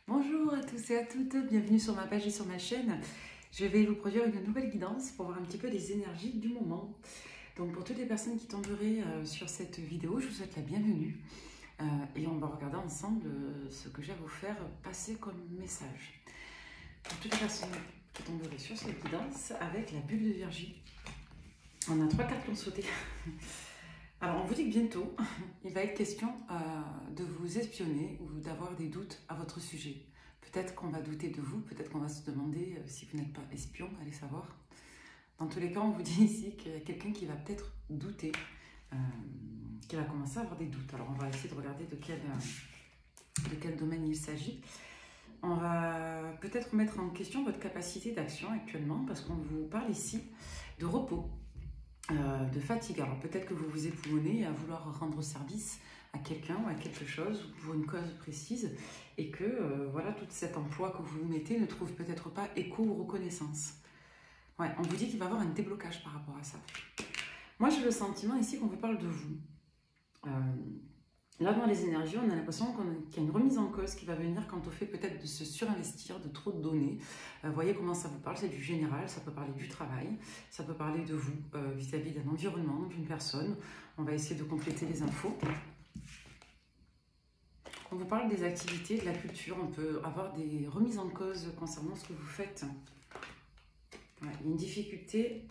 Bonjour à tous et à toutes, bienvenue sur ma page et sur ma chaîne. Je vais vous produire une nouvelle guidance pour voir un petit peu les énergies du moment. Donc pour toutes les personnes qui tomberaient sur cette vidéo, je vous souhaite la bienvenue. Et on va regarder ensemble ce que j'ai à vous faire passer comme message. Pour toutes les personnes qui tomberaient sur cette guidance avec la bulle de Virgie, on a 3 cartes qui ont sauté. Alors on vous dit que bientôt, il va être question de vous espionner ou d'avoir des doutes à votre sujet. Peut-être qu'on va douter de vous, peut-être qu'on va se demander si vous n'êtes pas espion, allez savoir. Dans tous les cas, on vous dit ici qu'il y a quelqu'un qui va peut-être douter, qui va commencer à avoir des doutes. Alors on va essayer de regarder de quel domaine il s'agit. On va peut-être mettre en question votre capacité d'action actuellement, parce qu'on vous parle ici de repos. De fatigue. Alors peut-être que vous vous époumonnez à vouloir rendre service à quelqu'un ou à quelque chose pour une cause précise et que voilà, tout cet emploi que vous vous mettez ne trouve peut-être pas écho ou reconnaissance. Ouais, on vous dit qu'il va y avoir un déblocage par rapport à ça. Moi j'ai le sentiment ici qu'on vous parle de vous. Là dans les énergies, on a l'impression qu'il y a une remise en cause qui va venir quant au fait peut-être de se surinvestir, de trop donner. Voyez comment ça vous parle, c'est du général, ça peut parler du travail, ça peut parler de vous vis-à-vis d'un environnement, d'une personne. On va essayer de compléter les infos. On vous parle des activités, de la culture, on peut avoir des remises en cause concernant ce que vous faites. Ouais, il y a une difficulté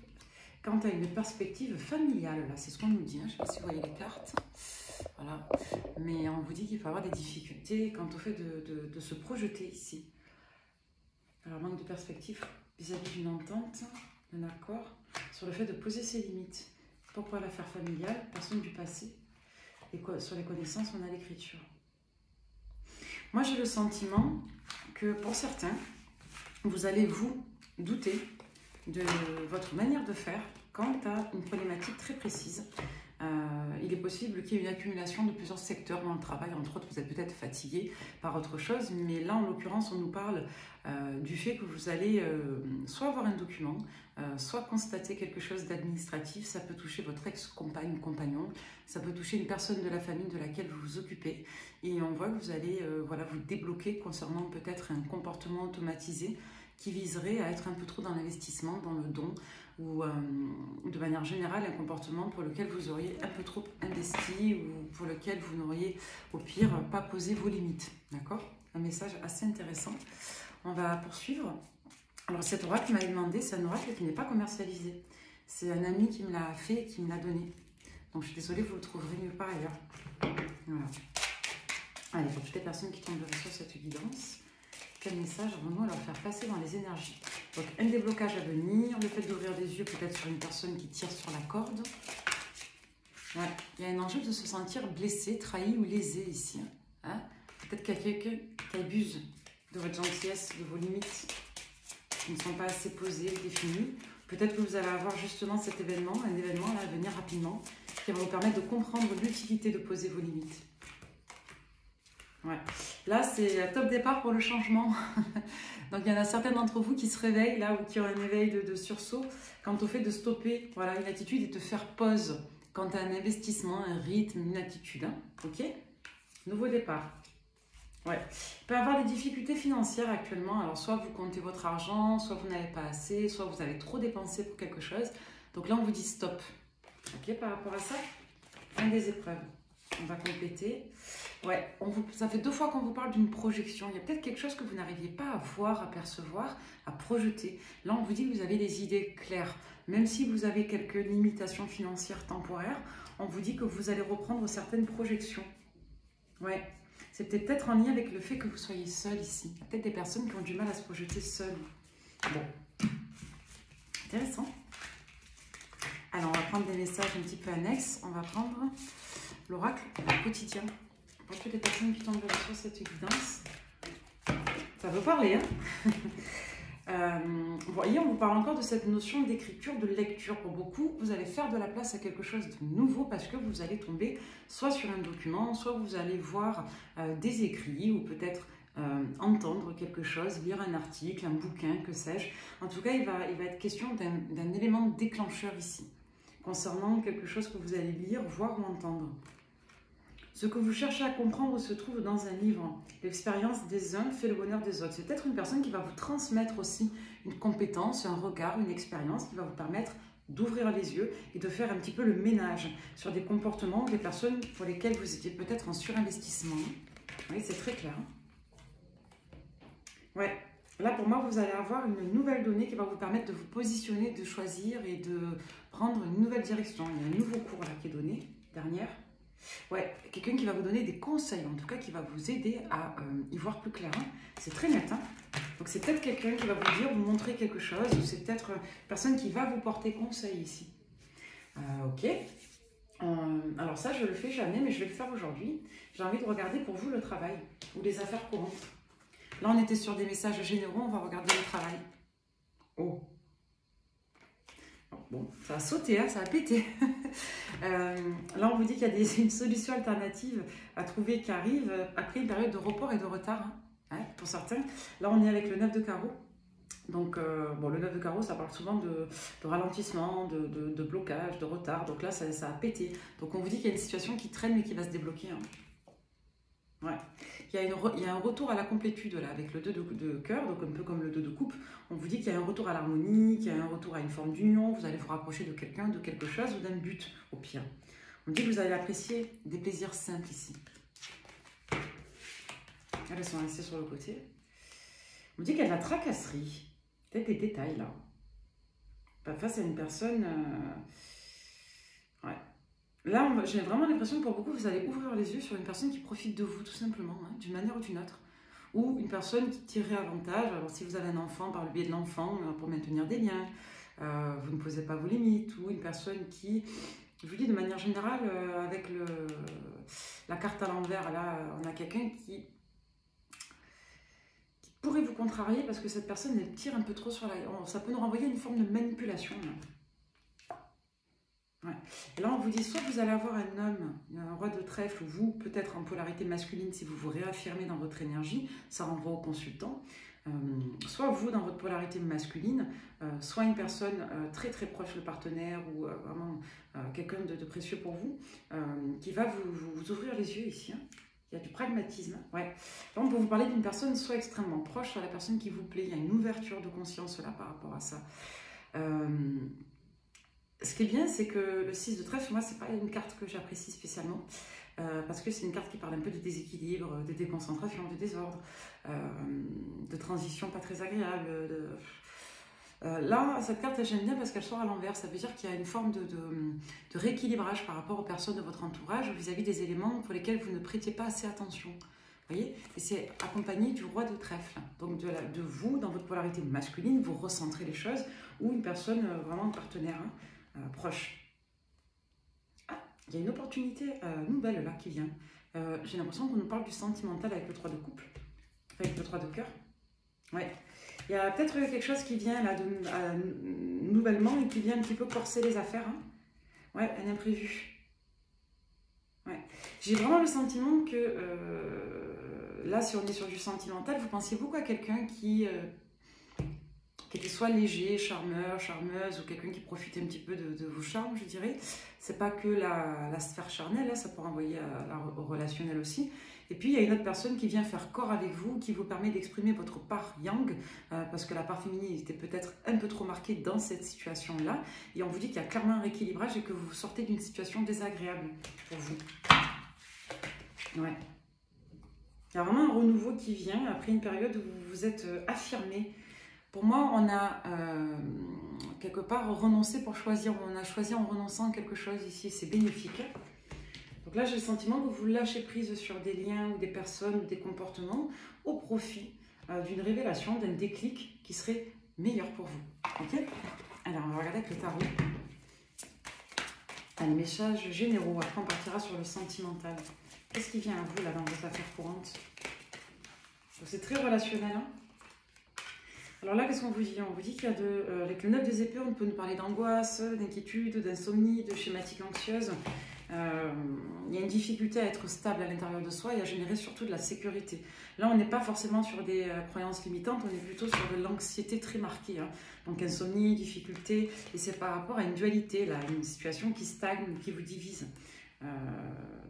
quant à une perspective familiale, là c'est ce qu'on nous dit, hein. Je ne sais pas si vous voyez les cartes. Voilà. Mais on vous dit qu'il faut avoir des difficultés quant au fait de se projeter ici. Alors, manque de perspective vis-à-vis d'une entente, d'un accord, sur le fait de poser ses limites. Pourquoi l'affaire familiale, personne du passé, et quoi, sur les connaissances, on a l'écriture. Moi, j'ai le sentiment que pour certains, vous allez vous douter de votre manière de faire quant à une problématique très précise. Il est possible qu'il y ait une accumulation de plusieurs secteurs dans le travail. Entre autres, vous êtes peut-être fatigué par autre chose, mais là, en l'occurrence, on nous parle du fait que vous allez soit avoir un document, soit constater quelque chose d'administratif. Ça peut toucher votre ex-compagne ou compagnon, ça peut toucher une personne de la famille de laquelle vous vous occupez. Et on voit que vous allez voilà, vous débloquer concernant peut-être un comportement automatisé qui viserait à être un peu trop dans l'investissement, dans le don, ou de manière générale un comportement pour lequel vous auriez un peu trop investi ou pour lequel vous n'auriez au pire pas posé vos limites. D'accord? Un message assez intéressant. On va poursuivre. Alors cet oracle m'avait demandé, c'est un oracle qui n'est pas commercialisé. C'est un ami qui me l'a fait et qui me l'a donné. Donc je suis désolée, vous le trouverez mieux par ailleurs. Voilà. Allez, pour toutes les personnes qui tomberaient sur cette guidance, quel message avons-nous à leur faire passer dans les énergies? Donc, un déblocage à venir, le fait d'ouvrir les yeux peut-être sur une personne qui tire sur la corde. Ouais. Il y a un enjeu de se sentir blessé, trahi ou lésé ici. Hein? Peut-être qu'il y a quelqu'un qui abuse de votre gentillesse, de vos limites, qui ne sont pas assez posées, définies. Peut-être que vous allez avoir justement cet événement, un événement là, à venir rapidement, qui va vous permettre de comprendre l'utilité de poser vos limites. Ouais. Là, c'est top départ pour le changement. Donc, il y en a certains d'entre vous qui se réveillent là ou qui ont un éveil de sursaut quant au fait de stopper voilà, une attitude et de faire pause quant à un investissement, un rythme, une attitude. Hein. Ok? Nouveau départ. Ouais. Il peut y avoir des difficultés financières actuellement. Alors, soit vous comptez votre argent, soit vous n'avez pas assez, soit vous avez trop dépensé pour quelque chose. Donc là, on vous dit stop. Ok, par rapport à ça, fin des épreuves. On va compléter. Ouais, ça fait 2 fois qu'on vous parle d'une projection. Il y a peut-être quelque chose que vous n'arriviez pas à voir, à percevoir, à projeter. Là, on vous dit que vous avez des idées claires. Même si vous avez quelques limitations financières temporaires, on vous dit que vous allez reprendre certaines projections. Ouais, c'est peut-être en lien avec le fait que vous soyez seul ici. Il y a peut-être des personnes qui ont du mal à se projeter seules. Bon, intéressant. Alors, on va prendre des messages un petit peu annexes. On va prendre l'oracle quotidien. Pour toutes les personnes qui tombent sur cette guidance, ça veut parler. Hein. Vous voyez, on vous parle encore de cette notion d'écriture, de lecture. Pour beaucoup, vous allez faire de la place à quelque chose de nouveau parce que vous allez tomber soit sur un document, soit vous allez voir des écrits ou peut-être entendre quelque chose, lire un article, un bouquin, que sais-je. En tout cas, il va être question d'un élément déclencheur ici, concernant quelque chose que vous allez lire, voir ou entendre. Ce que vous cherchez à comprendre se trouve dans un livre. L'expérience des uns fait le bonheur des autres. C'est peut-être une personne qui va vous transmettre aussi une compétence, un regard, une expérience qui va vous permettre d'ouvrir les yeux et de faire un petit peu le ménage sur des comportements, des personnes pour lesquelles vous étiez peut-être en surinvestissement. Oui, c'est très clair. Ouais. Là, pour moi, vous allez avoir une nouvelle donnée qui va vous permettre de vous positionner, de choisir et de prendre une nouvelle direction. Il y a un nouveau cours là qui est donné, dernière. Ouais, quelqu'un qui va vous donner des conseils, en tout cas qui va vous aider à y voir plus clair. Hein. C'est très net. Hein. Donc c'est peut-être quelqu'un qui va vous dire, vous montrer quelque chose, ou c'est peut-être une personne qui va vous porter conseil ici. Ok. Alors ça, je le fais jamais, mais je vais le faire aujourd'hui. J'ai envie de regarder pour vous le travail ou les affaires courantes. Là, on était sur des messages généraux, on va regarder le travail. Oh. Bon, ça a sauté, hein, ça a pété. Là, on vous dit qu'il y a une solution alternative à trouver qui arrive après une période de report et de retard, hein, pour certains. Là, on est avec le 9 de carreau. Donc, bon, le 9 de carreau, ça parle souvent de ralentissement, de blocage, de retard. Donc là, ça a pété. Donc, on vous dit qu'il y a une situation qui traîne mais qui va se débloquer. Hein. Ouais. Il y a un retour à la complétude là, avec le 2 de cœur, donc un peu comme le 2 de coupe. On vous dit qu'il y a un retour à l'harmonie, qu'il y a un retour à une forme d'union, vous allez vous rapprocher de quelqu'un, de quelque chose ou d'un but au pire. On dit que vous allez apprécier des plaisirs simples ici. Elles sont restées sur le côté. On dit qu'il y a de la tracasserie, peut-être des détails là. Face à une personne... Ouais. Là, j'ai vraiment l'impression que pour beaucoup, vous allez ouvrir les yeux sur une personne qui profite de vous, tout simplement, hein, d'une manière ou d'une autre. Ou une personne qui tirerait avantage, alors si vous avez un enfant, par le biais de l'enfant, pour maintenir des liens, vous ne posez pas vos limites, ou une personne qui, je vous dis de manière générale, avec la carte à l'envers, là, on a quelqu'un qui pourrait vous contrarier parce que cette personne, elle tire un peu trop sur la... Ça peut nous renvoyer à une forme de manipulation, là. Ouais. Et là, on vous dit, soit vous allez avoir un homme, un roi de trèfle, ou vous, peut-être en polarité masculine, si vous vous réaffirmez dans votre énergie, ça renvoie au consultant. Soit vous, dans votre polarité masculine, soit une personne très très proche, le partenaire, ou vraiment quelqu'un de précieux pour vous, qui va vous ouvrir les yeux ici. Hein. Il y a du pragmatisme. Ouais. Là, on peut vous parler d'une personne soit extrêmement proche, soit la personne qui vous plaît. Il y a une ouverture de conscience là par rapport à ça. Ce qui est bien, c'est que le 6 de trèfle, moi, c'est pas une carte que j'apprécie spécialement, parce que c'est une carte qui parle un peu de déséquilibre, de déconcentration, de désordre, de transition pas très agréable. Là, cette carte, j'aime bien parce qu'elle sort à l'envers. Ça veut dire qu'il y a une forme de rééquilibrage par rapport aux personnes de votre entourage vis-à-vis des éléments pour lesquels vous ne prêtez pas assez attention. Vous voyez? Et c'est accompagné du roi de trèfle. Donc de vous, dans votre polarité masculine, vous recentrez les choses, ou une personne vraiment partenaire, hein, proche. Ah, il y a une opportunité nouvelle là qui vient. J'ai l'impression qu'on nous parle du sentimental avec le 3 de couple, avec le 3 de cœur. Ouais. Il y a peut-être quelque chose qui vient là nouvellement et qui vient un petit peu corser les affaires. Hein. Ouais, un imprévu. Ouais. J'ai vraiment le sentiment que là, si on est sur du sentimental, vous pensiez beaucoup à quelqu'un qui était soit léger, charmeur, charmeuse, ou quelqu'un qui profite un petit peu de vos charmes, je dirais. C'est pas que la sphère charnelle, là, ça peut renvoyer au relationnel aussi. Et puis, il y a une autre personne qui vient faire corps avec vous, qui vous permet d'exprimer votre part yang, parce que la part féminine était peut-être un peu trop marquée dans cette situation-là. Et on vous dit qu'il y a clairement un rééquilibrage et que vous sortez d'une situation désagréable pour vous. Ouais. Il y a vraiment un renouveau qui vient après une période où vous vous êtes affirmé. Pour moi, on a quelque part renoncé pour choisir. On a choisi en renonçant à quelque chose ici. C'est bénéfique. Donc là, j'ai le sentiment que vous lâchez prise sur des liens ou des personnes ou des comportements au profit d'une révélation, d'un déclic qui serait meilleur pour vous. Ok? Alors, on va regarder avec le tarot. Les messages généraux. Après, on partira sur le sentimental. Qu'est-ce qui vient à vous là dans vos affaires courantes? C'est très relationnel. Hein? Alors là, qu'est-ce qu'on vous dit? On vous dit qu'il y a avec le 9 des épées, on peut nous parler d'angoisse, d'inquiétude, d'insomnie, de schématique anxieuse. Il y a une difficulté à être stable à l'intérieur de soi et à générer surtout de la sécurité. Là, on n'est pas forcément sur des croyances limitantes, on est plutôt sur de l'anxiété très marquée. Hein. Donc insomnie, difficulté, et c'est par rapport à une dualité, là, une situation qui stagne, qui vous divise.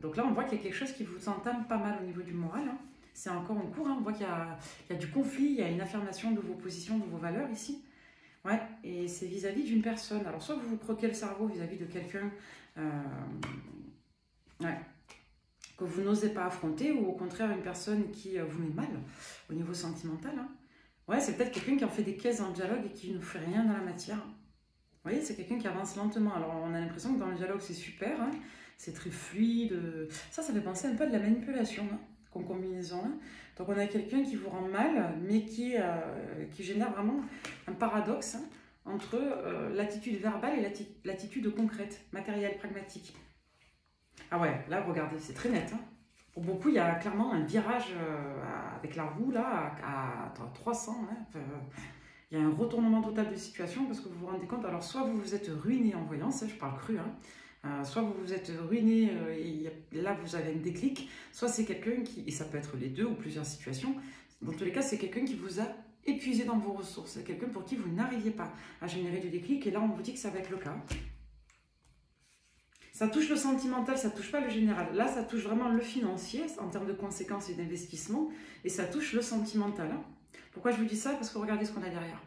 Donc là, on voit qu'il y a quelque chose qui vous entame pas mal au niveau du moral. Hein. C'est encore en cours. Hein. On voit qu'il y a du conflit, il y a une affirmation de vos positions, de vos valeurs ici. Ouais, et c'est vis-à-vis d'une personne. Alors, soit vous vous croquez le cerveau vis-à-vis de quelqu'un ouais, que vous n'osez pas affronter, ou au contraire une personne qui vous met mal au niveau sentimental. Hein. Ouais, c'est peut-être quelqu'un qui en fait des caisses dans le dialogue et qui ne fait rien dans la matière. Vous voyez, c'est quelqu'un qui avance lentement. Alors, on a l'impression que dans le dialogue, c'est super, hein, c'est très fluide. Ça fait penser un peu à de la manipulation, hein, comme combinaison. Hein. Donc, on a quelqu'un qui vous rend mal, mais qui génère vraiment un paradoxe hein, entre l'attitude verbale et l'attitude concrète, matérielle, pragmatique. Ah ouais, là, regardez, c'est très net. Hein. Pour beaucoup, il y a clairement un virage avec la roue, là, à 300. Hein, il y a un retournement total de situation parce que vous vous rendez compte, alors soit vous vous êtes ruiné en voyance, je parle cru, hein, soit vous vous êtes ruiné et là vous avez un déclic, soit c'est quelqu'un qui, et ça peut être les deux ou plusieurs situations, dans tous les cas c'est quelqu'un qui vous a épuisé dans vos ressources, c'est quelqu'un pour qui vous n'arriviez pas à générer du déclic et là on vous dit que ça va être le cas. Ça touche le sentimental, ça ne touche pas le général. Là, ça touche vraiment le financier en termes de conséquences et d'investissement et ça touche le sentimental. Hein. Pourquoi je vous dis ça? Parce que regardez ce qu'on a derrière.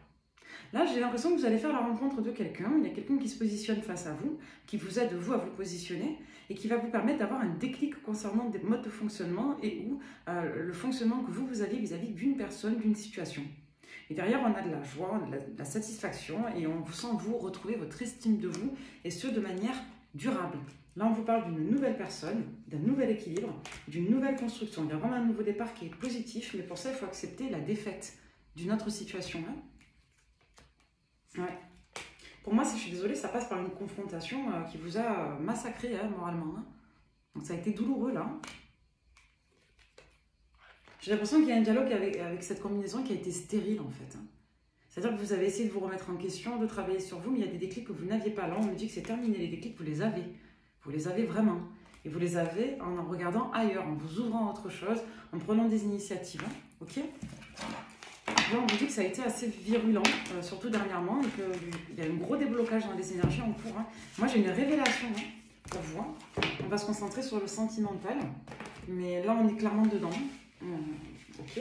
Là, j'ai l'impression que vous allez faire la rencontre de quelqu'un. Il y a quelqu'un qui se positionne face à vous, qui vous aide, vous, à vous positionner et qui va vous permettre d'avoir un déclic concernant des modes de fonctionnement et ou le fonctionnement que vous avez vis-à-vis d'une personne, d'une situation. Et derrière, on a de la joie, de la satisfaction et on vous sent, vous, retrouver votre estime de vous et ce, de manière durable. Là, on vous parle d'une nouvelle personne, d'un nouvel équilibre, d'une nouvelle construction. Il y a vraiment un nouveau départ qui est positif, mais pour ça, il faut accepter la défaite d'une autre situation. Hein. Ouais. Pour moi, si je suis désolée, ça passe par une confrontation qui vous a massacré hein, moralement. Hein. Donc ça a été douloureux là. J'ai l'impression qu'il y a un dialogue avec cette combinaison qui a été stérile en fait. Hein. C'est-à-dire que vous avez essayé de vous remettre en question, de travailler sur vous, mais il y a des déclics que vous n'aviez pas. Là, on me dit que c'est terminé. Les déclics, vous les avez. Vous les avez vraiment. Et vous les avez en regardant ailleurs, en vous ouvrant à autre chose, en prenant des initiatives. Hein. Ok ? Là, on vous dit que ça a été assez virulent, surtout dernièrement, et qu'il y a un gros déblocage dans les énergies en cours. Hein. Moi, j'ai une révélation hein, pour vous. Hein. On va se concentrer sur le sentimental, mais là, on est clairement dedans. Ok.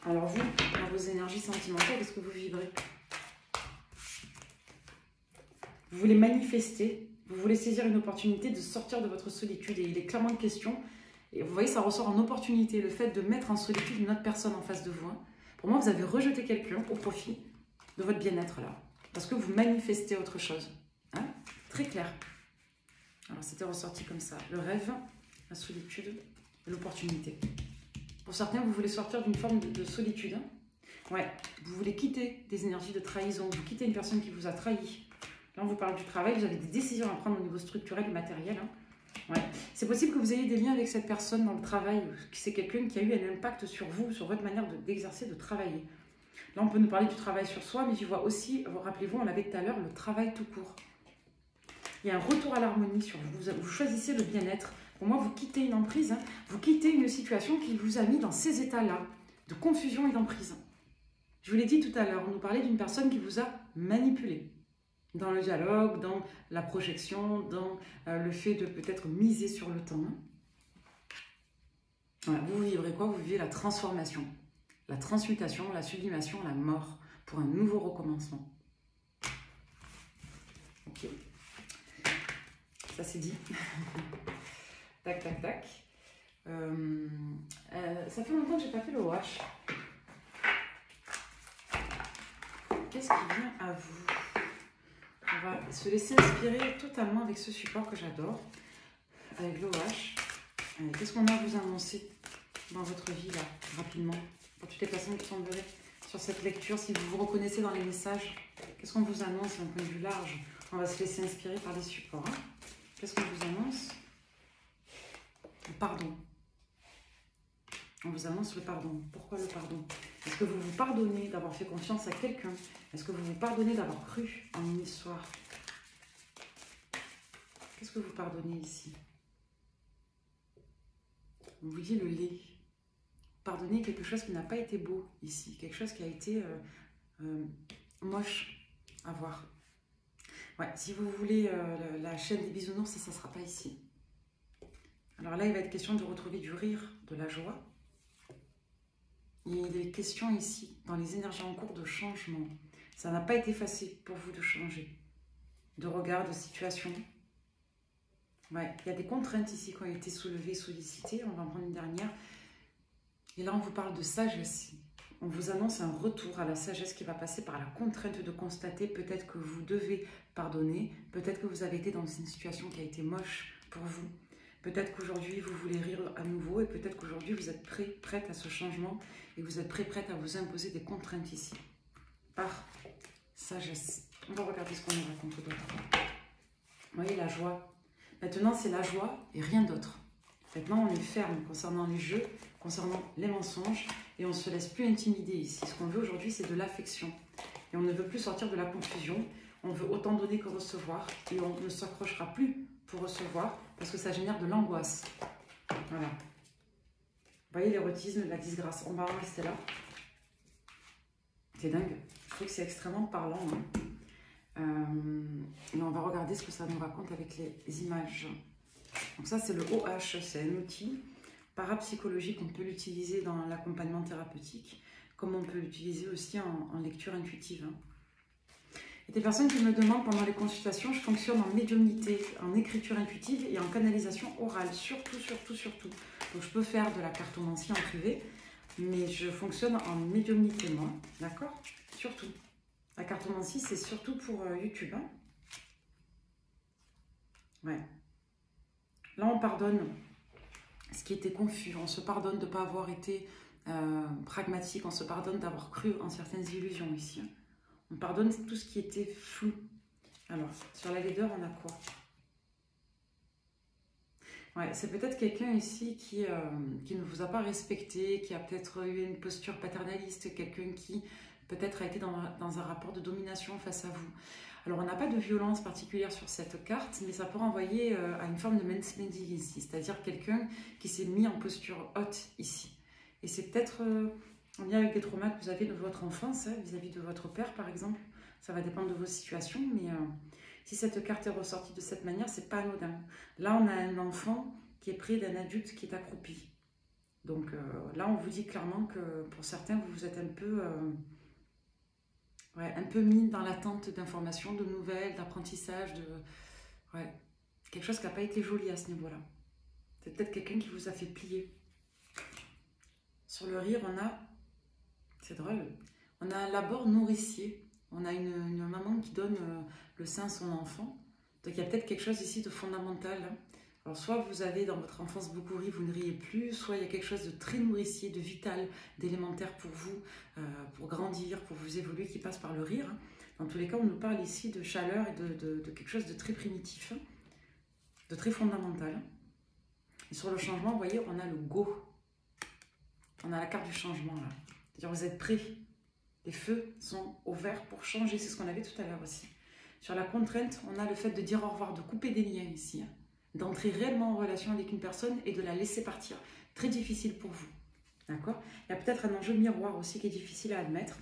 Alors vous, dans vos énergies sentimentales, est-ce que vous vibrez? Vous voulez manifester, vous voulez saisir une opportunité de sortir de votre solitude, et il est clairement une question. Et vous voyez, ça ressort en opportunité, le fait de mettre en solitude une autre personne en face de vous. Hein. Pour moi, vous avez rejeté quelqu'un au profit de votre bien-être là. Parce que vous manifestez autre chose. Hein. Très clair. Alors, c'était ressorti comme ça. Le rêve, la solitude, l'opportunité. Pour certains, vous voulez sortir d'une forme de solitude. Hein. Ouais, vous voulez quitter des énergies de trahison. Vous quittez une personne qui vous a trahi. Là, on vous parle du travail. Vous avez des décisions à prendre au niveau structurel et matériel. Hein. Ouais. C'est possible que vous ayez des liens avec cette personne dans le travail, c'est quelqu'un qui a eu un impact sur vous, sur votre manière d'exercer, de travailler. Là, on peut nous parler du travail sur soi, mais je vois aussi, rappelez-vous, on l'avait tout à l'heure, le travail tout court. Il y a un retour à l'harmonie sur vous. Vous choisissez le bien-être. Pour moi, vous quittez une emprise, hein. Vous quittez une situation qui vous a mis dans ces états-là, de confusion et d'emprise. Je vous l'ai dit tout à l'heure, on nous parlait d'une personne qui vous a manipulé. Dans le dialogue, dans la projection, dans le fait de peut-être miser sur le temps. Voilà, vous vivrez quoi? Vous vivez la transformation, la transmutation, la sublimation, la mort, pour un nouveau recommencement. Ok. Ça c'est dit. Tac, tac, tac. Ça fait longtemps que j'ai pas fait le wash. Qu'est-ce qui vient à vous? On va se laisser inspirer totalement avec ce support que j'adore, avec l'OH. Qu'est-ce qu'on a à vous annoncer dans votre vie, là, rapidement, pour toutes les personnes qui tomberaient sur cette lecture, si vous vous reconnaissez dans les messages, qu'est-ce qu'on vous annonce d'un point de vue large? On va se laisser inspirer par les supports. Hein. Qu'est-ce qu'on vous annonce? Le pardon. On vous annonce le pardon. Pourquoi le pardon? Est-ce que vous vous pardonnez d'avoir fait confiance à quelqu'un? Est-ce que vous vous pardonnez d'avoir cru en une histoire? Qu'est-ce que vous pardonnez ici? On vous dit le lait. Pardonnez quelque chose qui n'a pas été beau ici. Quelque chose qui a été moche à voir. Ouais, si vous voulez la chaîne des bisounours, ça ne sera pas ici. Alors là, il va être question de retrouver du rire, de la joie. Il est question ici, dans les énergies en cours, de changement. Ça n'a pas été facile pour vous de changer. De regard, de situation. Ouais, il y a des contraintes ici qui ont été soulevées, sollicitées. On va en prendre une dernière. Et là, on vous parle de sagesse. On vous annonce un retour à la sagesse qui va passer par la contrainte de constater peut-être que vous devez pardonner, peut-être que vous avez été dans une situation qui a été moche pour vous, peut-être qu'aujourd'hui vous voulez rire à nouveau et peut-être qu'aujourd'hui vous êtes prête à ce changement et vous êtes prête à vous imposer des contraintes ici, par sagesse. On va regarder ce qu'on nous raconte d'autre. Vous voyez la joie. Maintenant c'est la joie et rien d'autre. Maintenant on est ferme concernant les jeux, concernant les mensonges. Et on ne se laisse plus intimider ici. Ce qu'on veut aujourd'hui, c'est de l'affection. Et on ne veut plus sortir de la confusion. On veut autant donner que recevoir. Et on ne s'accrochera plus pour recevoir parce que ça génère de l'angoisse. Voilà. Vous voyez l'érotisme, la disgrâce. On va en rester là. C'est dingue. Je trouve que c'est extrêmement parlant. Et on va regarder ce que ça nous raconte avec les images. Donc ça, c'est le OH. C'est un outil parapsychologique, on peut l'utiliser dans l'accompagnement thérapeutique, comme on peut l'utiliser aussi en lecture intuitive. Il y a des personnes qui me demandent pendant les consultations, je fonctionne en médiumnité, en écriture intuitive et en canalisation orale, surtout. Donc je peux faire de la cartomancie en privé, mais je fonctionne en médiumnité moi, d'accord? Surtout. La cartomancie, c'est surtout pour YouTube. Hein. Ouais. Là, on pardonne ce qui était confus, on se pardonne de ne pas avoir été pragmatique, on se pardonne d'avoir cru en certaines illusions ici. On pardonne tout ce qui était flou. Alors, sur la laideur, on a quoi? Ouais, c'est peut-être quelqu'un ici qui ne vous a pas respecté, qui a peut-être eu une posture paternaliste, quelqu'un qui peut-être a été dans un rapport de domination face à vous. Alors, on n'a pas de violence particulière sur cette carte, mais ça peut renvoyer à une forme de mansplaining ici, c'est-à-dire quelqu'un qui s'est mis en posture haute ici. Et c'est peut-être en lien avec des traumas que vous avez de votre enfance, vis-à-vis de votre père, par exemple. Ça va dépendre de vos situations, mais si cette carte est ressortie de cette manière, c'est pas anodin. Là, on a un enfant qui est près d'un adulte qui est accroupi. Donc là, on vous dit clairement que pour certains, vous êtes un peu mis dans l'attente d'informations, de nouvelles, d'apprentissage, quelque chose qui n'a pas été joli à ce niveau-là. C'est peut-être quelqu'un qui vous a fait plier. Sur le rire, on a, c'est drôle, on a un labeur nourricier. On a une maman qui donne le sein à son enfant. Donc il y a peut-être quelque chose ici de fondamental. Alors soit vous avez dans votre enfance beaucoup ri, vous ne riez plus, soit il y a quelque chose de très nourricier, de vital, d'élémentaire pour vous, pour grandir, pour vous évoluer, qui passe par le rire. Dans tous les cas, on nous parle ici de chaleur et de quelque chose de très primitif, de très fondamental. Et sur le changement, vous voyez, on a le go. On a la carte du changement là. C'est-à-dire vous êtes prêts. Les feux sont au vert pour changer. C'est ce qu'on avait tout à l'heure aussi. Sur la contrainte, on a le fait de dire au revoir, de couper des liens ici. D'entrer réellement en relation avec une personne et de la laisser partir. Très difficile pour vous. D'accord? Il y a peut-être un enjeu miroir aussi qui est difficile à admettre.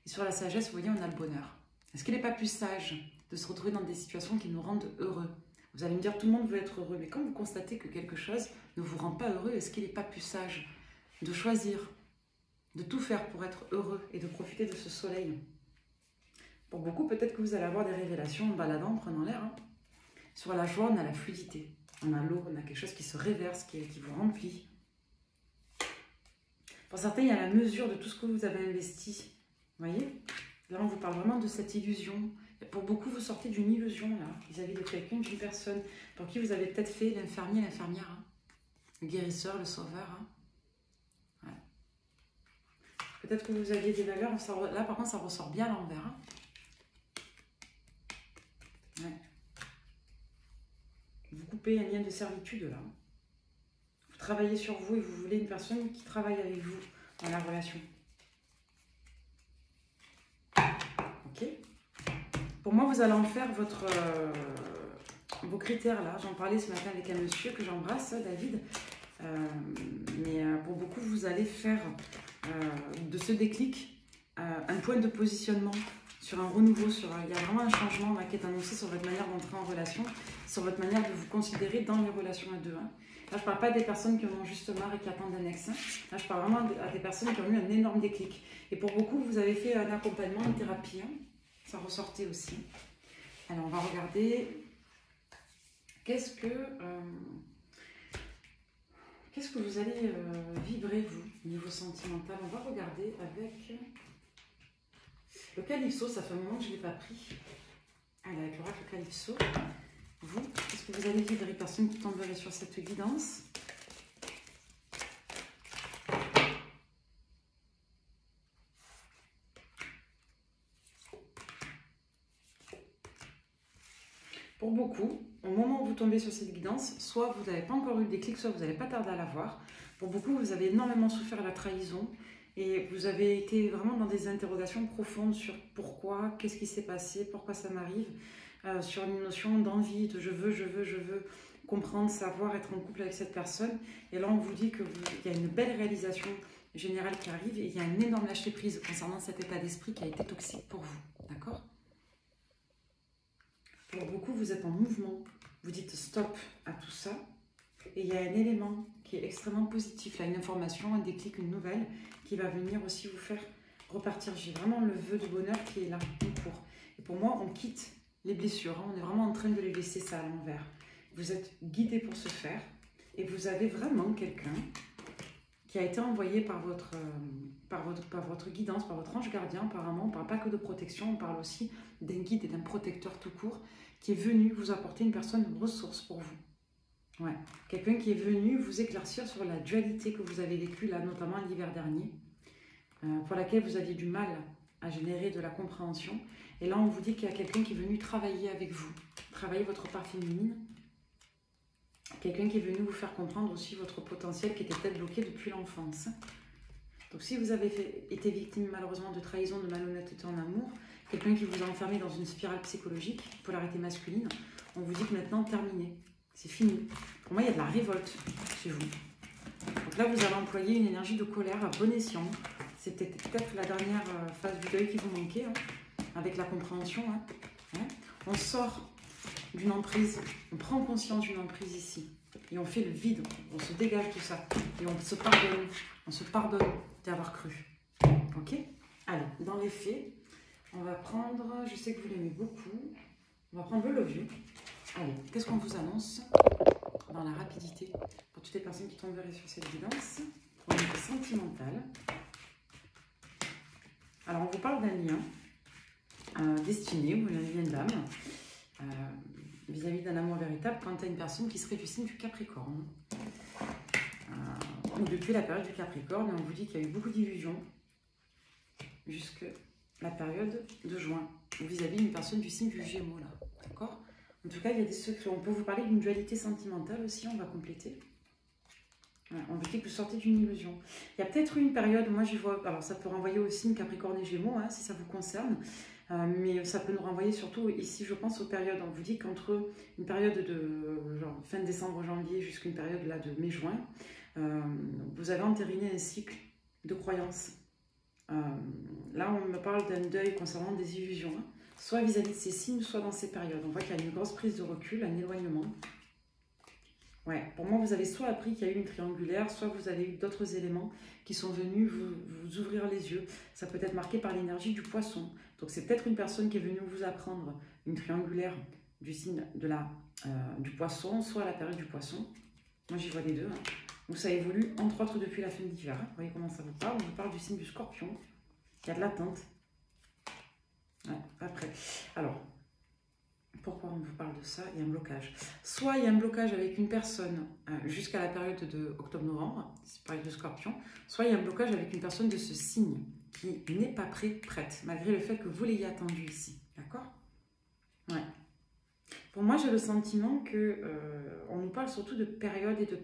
Et sur la sagesse, vous voyez, on a le bonheur. Est-ce qu'il n'est pas plus sage de se retrouver dans des situations qui nous rendent heureux? Vous allez me dire, tout le monde veut être heureux. Mais quand vous constatez que quelque chose ne vous rend pas heureux, est-ce qu'il n'est pas plus sage de choisir, de tout faire pour être heureux et de profiter de ce soleil? Pour beaucoup, peut-être que vous allez avoir des révélations en baladant, en prenant l'air. Hein. Sur la joie, on a la fluidité. On a l'eau, on a quelque chose qui se réverse, qui vous remplit. Pour certains, il y a la mesure de tout ce que vous avez investi. Vous voyez? Là, on vous parle vraiment de cette illusion. Et pour beaucoup, vous sortez d'une illusion, là, vis-à-vis de quelqu'un, d'une personne, pour qui vous avez peut-être fait l'infirmier, l'infirmière, hein. Le guérisseur, le sauveur. Hein. Ouais. Peut-être que vous aviez des valeurs. Là, par contre, ça ressort bien à l'envers. Hein. Ouais. Vous coupez un lien de servitude, là. Vous travaillez sur vous et vous voulez une personne qui travaille avec vous dans la relation. Ok. Pour moi, vous allez en faire vos critères, là. J'en parlais ce matin avec un monsieur que j'embrasse, David. Mais pour beaucoup, vous allez faire de ce déclic un point de positionnement sur un renouveau, il y a vraiment un changement là, qui est annoncé sur votre manière d'entrer en relation, sur votre manière de vous considérer dans les relations à deux. Hein. Là, je ne parle pas des personnes qui en ont juste marre et qui attendent un ex. Hein. Là, je parle vraiment à des personnes qui ont eu un énorme déclic. Et pour beaucoup, vous avez fait un accompagnement, une thérapie. Hein. Ça ressortait aussi. Alors, on va regarder qu'est-ce que vous allez vibrer, vous, au niveau sentimental. On va regarder avec le Calypso. Ça fait un moment que je ne l'ai pas pris. Allez, avec l'oracle Calypso. Vous, qu'est-ce que vous allez vivre, les personnes qui tomberaient sur cette guidance? Pour beaucoup, au moment où vous tombez sur cette guidance, soit vous n'avez pas encore eu le déclic, soit vous n'allez pas tarder à l'avoir. Pour beaucoup, vous avez énormément souffert la trahison et vous avez été vraiment dans des interrogations profondes sur pourquoi, qu'est-ce qui s'est passé, pourquoi ça m'arrive, sur une notion d'envie, de je veux comprendre, savoir, être en couple avec cette personne. Et là, on vous dit qu'il y a une belle réalisation générale qui arrive et il y a un énorme lâcher-prise concernant cet état d'esprit qui a été toxique pour vous. D'accord ? Pour beaucoup, vous êtes en mouvement, vous dites stop à tout ça. Et il y a un élément qui est extrêmement positif, là, une information, un déclic, une nouvelle qui va venir aussi vous faire repartir. J'ai vraiment le vœu de bonheur qui est là, en cours. Et pour moi, on quitte les blessures, hein, on est vraiment en train de les laisser ça à l'envers. Vous êtes guidé pour ce faire et vous avez vraiment quelqu'un qui a été envoyé par votre guidance, par votre ange gardien apparemment. On ne parle pas que de protection, on parle aussi d'un guide et d'un protecteur tout court qui est venu vous apporter une personne de ressource pour vous. Ouais. Quelqu'un qui est venu vous éclaircir sur la dualité que vous avez vécue, là, notamment l'hiver dernier, pour laquelle vous aviez du mal à générer de la compréhension. Et là, on vous dit qu'il y a quelqu'un qui est venu travailler avec vous, travailler votre part féminine. Quelqu'un qui est venu vous faire comprendre aussi votre potentiel qui était peut-être bloqué depuis l'enfance. Donc si vous avez été victime malheureusement de trahison, de malhonnêteté en amour, quelqu'un qui vous a enfermé dans une spirale psychologique, polarité masculine, on vous dit que maintenant, terminé, c'est fini. Pour moi, il y a de la révolte chez vous. Donc là, vous avez employé une énergie de colère à bon escient. C'était peut-être la dernière phase du deuil qui vous manquait, hein, avec la compréhension. Hein. On sort d'une emprise, on prend conscience d'une emprise ici, et on fait le vide, on se dégage de ça, et on se pardonne d'avoir cru. Ok? Allez, dans les faits, on va prendre, je sais que vous l'aimez beaucoup, on va prendre le Love You. Allez, qu'est-ce qu'on vous annonce dans la rapidité pour toutes les personnes qui tomberaient sur cette guidance au niveau sentimental? Alors, on vous parle d'un lien destiné ou un lien d'âme vis-à-vis d'un amour véritable quant à une personne qui serait du signe du Capricorne. Ou depuis la période du Capricorne, on vous dit qu'il y a eu beaucoup d'illusions jusqu'à la période de juin, vis-à-vis d'une personne du signe du Gémeaux, là. D'accord? En tout cas, il y a des secrets. On peut vous parler d'une dualité sentimentale aussi, on va compléter. Ouais, on vous dit que vous sortez d'une illusion. Il y a peut-être une période, moi j'y vois, alors ça peut renvoyer au signe Capricorne et Gémeaux, hein, si ça vous concerne, mais ça peut nous renvoyer surtout ici, je pense, aux périodes. On vous dit qu'entre une période de genre, fin décembre, janvier, jusqu'à une période là, de mai-juin, vous avez entériné un cycle de croyances. Là, on me parle d'un deuil concernant des illusions, hein, soit vis-à-vis de ces signes, soit dans ces périodes. On voit qu'il y a une grosse prise de recul, un éloignement. Ouais, pour moi, vous avez soit appris qu'il y a eu une triangulaire, soit vous avez eu d'autres éléments qui sont venus vous ouvrir les yeux. Ça peut être marqué par l'énergie du poisson. Donc, c'est peut-être une personne qui est venue vous apprendre une triangulaire du signe du poisson, soit la période du poisson. Moi, j'y vois les deux. Hein. Donc, ça évolue, entre autres, depuis la fin de l'hiver. Hein. Vous voyez comment ça vous parle? On vous parle du signe du Scorpion. Il y a de l'attente. Ouais, après. Alors, pourquoi on vous parle de ça? Il y a un blocage. Soit il y a un blocage avec une personne jusqu'à la période de octobre-novembre, c'est période de Scorpion, soit il y a un blocage avec une personne de ce signe qui n'est pas prête, malgré le fait que vous l'ayez attendu ici. D'accord? Ouais. Pour moi, j'ai le sentiment que on nous parle surtout de période et de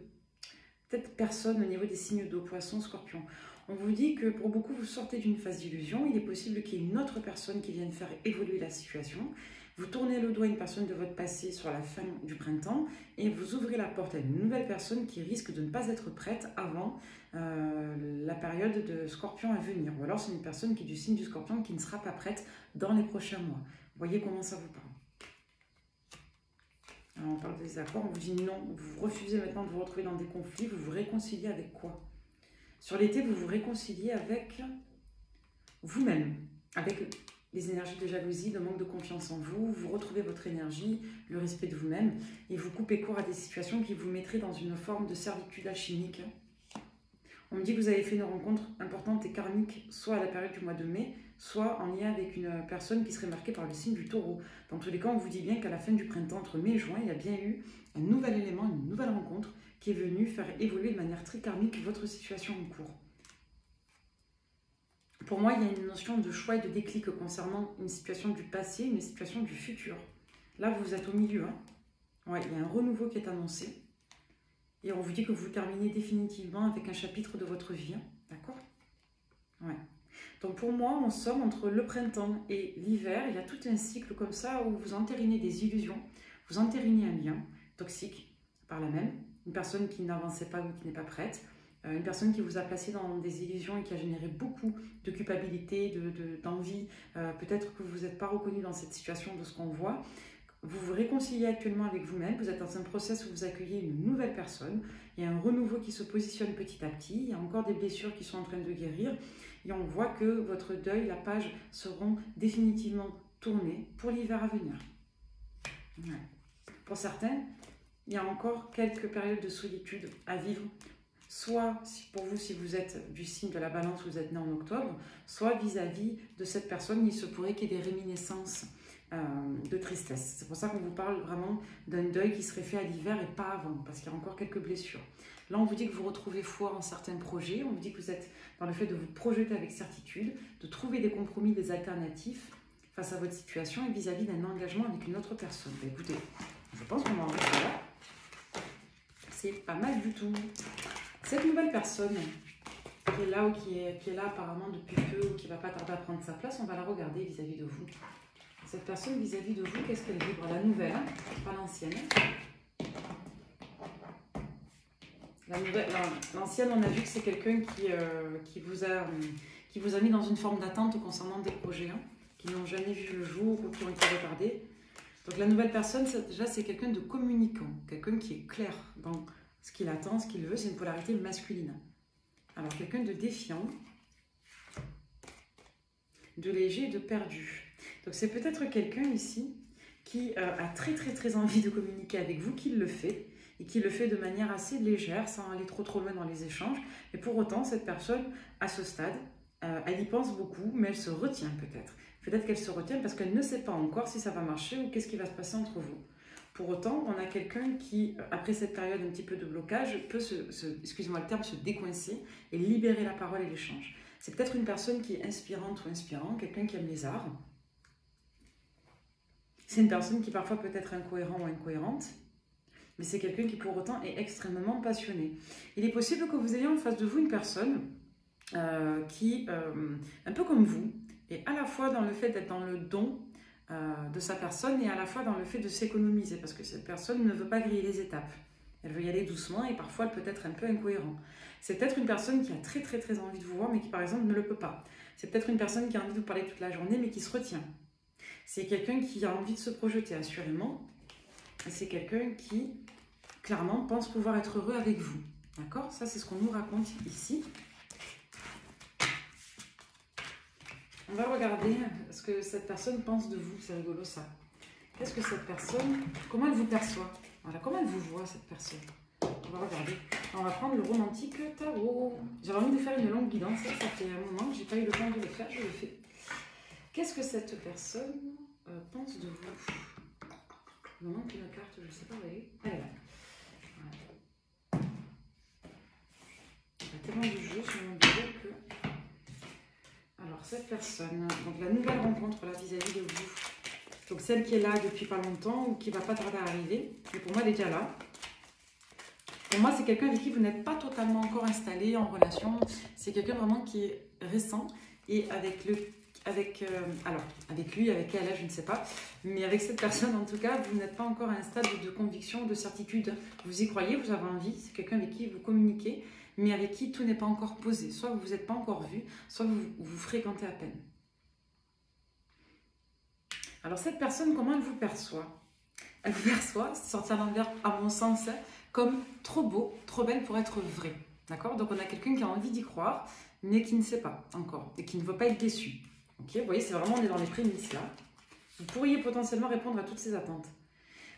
peut-être personne au niveau des signes d'eau, poisson, Scorpion. On vous dit que pour beaucoup, vous sortez d'une phase d'illusion. Il est possible qu'il y ait une autre personne qui vienne faire évoluer la situation. Vous tournez le dos à une personne de votre passé sur la fin du printemps et vous ouvrez la porte à une nouvelle personne qui risque de ne pas être prête avant la période de Scorpion à venir. Ou alors c'est une personne qui est du signe du Scorpion qui ne sera pas prête dans les prochains mois. Vous voyez comment ça vous parle. Alors on parle des accords, on vous dit non, vous refusez maintenant de vous retrouver dans des conflits, vous vous réconciliez avec quoi? Sur l'été, vous vous réconciliez avec vous-même, avec les énergies de jalousie, de manque de confiance en vous, vous retrouvez votre énergie, le respect de vous-même, et vous coupez court à des situations qui vous mettraient dans une forme de servitude alchimique. On me dit que vous avez fait une rencontre importante et karmique, soit à la période du mois de mai, soit en lien avec une personne qui serait marquée par le signe du taureau. Dans tous les cas, on vous dit bien qu'à la fin du printemps, entre mai et juin, il y a bien eu un nouvel élément, une nouvelle rencontre qui est venue faire évoluer de manière très karmique votre situation en cours. Pour moi, il y a une notion de choix et de déclic concernant une situation du passé, une situation du futur. Là, vous êtes au milieu. Hein. Ouais, il y a un renouveau qui est annoncé. Et on vous dit que vous terminez définitivement avec un chapitre de votre vie. Hein. D'accord? Ouais. Donc pour moi, on somme entre le printemps et l'hiver. Il y a tout un cycle comme ça où vous entérinez des illusions, vous entérinez un lien toxique par là même, une personne qui n'avançait pas ou qui n'est pas prête, une personne qui vous a placé dans des illusions et qui a généré beaucoup de culpabilité, d'envie. Peut-être que vous n'êtes pas reconnu dans cette situation de ce qu'on voit. Vous vous réconciliez actuellement avec vous-même, vous êtes dans un process où vous accueillez une nouvelle personne, il y a un renouveau qui se positionne petit à petit, il y a encore des blessures qui sont en train de guérir, et on voit que votre deuil, la page seront définitivement tournées pour l'hiver à venir. Ouais. Pour certains, il y a encore quelques périodes de solitude à vivre, soit pour vous si vous êtes du signe de la balance, vous êtes né en octobre, soit vis-à-vis de cette personne, il se pourrait qu'il y ait des réminiscences de tristesse. C'est pour ça qu'on vous parle vraiment d'un deuil qui serait fait à l'hiver et pas avant, parce qu'il y a encore quelques blessures. Là, on vous dit que vous retrouvez foi en certains projets, on vous dit que vous êtes dans le fait de vous projeter avec certitude, de trouver des compromis, des alternatifs face à votre situation et vis-à-vis d'un engagement avec une autre personne. Bah, écoutez, je pense qu'on va en rester là. C'est pas mal du tout. Cette nouvelle personne qui est là ou qui est là apparemment depuis peu ou qui ne va pas tarder à prendre sa place, on va la regarder vis-à-vis de vous. Cette personne vis-à-vis de vous, qu'est-ce qu'elle vibre? La nouvelle, hein, pas l'ancienne. L'ancienne, on a vu que c'est quelqu'un qui vous a mis dans une forme d'attente concernant des projets, hein, qui n'ont jamais vu le jour ou qui ont été retardés. Donc la nouvelle personne, déjà, c'est quelqu'un de communicant, quelqu'un qui est clair dans ce qu'il attend, ce qu'il veut. C'est une polarité masculine. Alors quelqu'un de défiant, de léger, de perdu. Donc c'est peut-être quelqu'un ici qui a très envie de communiquer avec vous, qui le fait, et qui le fait de manière assez légère, sans aller trop loin dans les échanges. Et pour autant, cette personne, à ce stade, elle y pense beaucoup, mais elle se retient peut-être. Peut-être qu'elle se retient parce qu'elle ne sait pas encore si ça va marcher ou qu'est-ce qui va se passer entre vous. Pour autant, on a quelqu'un qui, après cette période un petit peu de blocage, peut excusez-moi le terme, se décoincer et libérer la parole et l'échange. C'est peut-être une personne qui est inspirante ou inspirant, quelqu'un qui aime les arts. C'est une personne qui parfois peut être incohérent ou incohérente, mais c'est quelqu'un qui pour autant est extrêmement passionné. Il est possible que vous ayez en face de vous une personne qui, un peu comme vous, est à la fois dans le fait d'être dans le don de sa personne et à la fois dans le fait de s'économiser, parce que cette personne ne veut pas griller les étapes. Elle veut y aller doucement et parfois elle peut être un peu incohérent. C'est peut-être une personne qui a très envie de vous voir, mais qui par exemple ne le peut pas. C'est peut-être une personne qui a envie de vous parler toute la journée, mais qui se retient. C'est quelqu'un qui a envie de se projeter, assurément. C'est quelqu'un qui, clairement, pense pouvoir être heureux avec vous. D'accord? Ça, c'est ce qu'on nous raconte ici. On va regarder ce que cette personne pense de vous. C'est rigolo, ça. Qu'est-ce que cette personne... Comment elle vous perçoit? Voilà, comment elle vous voit, cette personne? On va regarder. On va prendre le romantique tarot. J'avais envie de faire une longue guidance. Ça fait un moment que je n'ai pas eu le temps de le faire. Je le fais. Qu'est-ce que cette personne pense de vous? Il me manque une carte, je ne sais pas où elle est. Elle est là. Voilà. Il y a tellement de jeux sur mon bureau que... Alors, cette personne, donc la nouvelle rencontre là vis-à-vis de vous, donc celle qui est là depuis pas longtemps ou qui ne va pas tarder à arriver, mais pour moi, elle est déjà là. Pour moi, c'est quelqu'un avec qui vous n'êtes pas totalement encore installé en relation. C'est quelqu'un vraiment qui est récent et alors, avec lui, avec elle, je ne sais pas, mais avec cette personne, en tout cas, vous n'êtes pas encore à un stade de conviction, de certitude. Vous y croyez, vous avez envie, c'est quelqu'un avec qui vous communiquez, mais avec qui tout n'est pas encore posé. Soit vous vous êtes pas encore vu, soit vous fréquentez à peine. Alors, cette personne, comment elle vous perçoit? Elle vous perçoit, c'est sorti à l'envers, à mon sens, comme trop beau, trop belle pour être vrai. D'accord? Donc, on a quelqu'un qui a envie d'y croire, mais qui ne sait pas encore, et qui ne veut pas être déçu. Ok, vous voyez, c'est vraiment, on est dans les prémices là. Vous pourriez potentiellement répondre à toutes ces attentes.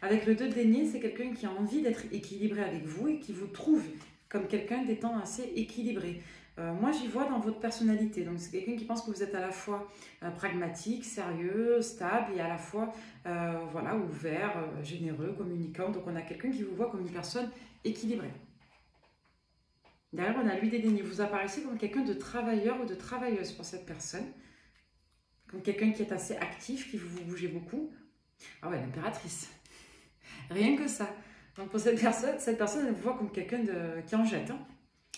Avec le 2 de denier, c'est quelqu'un qui a envie d'être équilibré avec vous et qui vous trouve comme quelqu'un d'étant assez équilibré. Moi, j'y vois dans votre personnalité. Donc, c'est quelqu'un qui pense que vous êtes à la fois pragmatique, sérieux, stable et à la fois voilà, ouvert, généreux, communicant. Donc, on a quelqu'un qui vous voit comme une personne équilibrée. Derrière, on a lui des deniers. Vous apparaissez comme quelqu'un de travailleur ou de travailleuse pour cette personne. Comme quelqu'un qui est assez actif, qui vous bougez beaucoup. Ah ouais, l'impératrice. Rien que ça. Donc pour cette personne, elle vous voit comme quelqu'un qui en jette. Hein.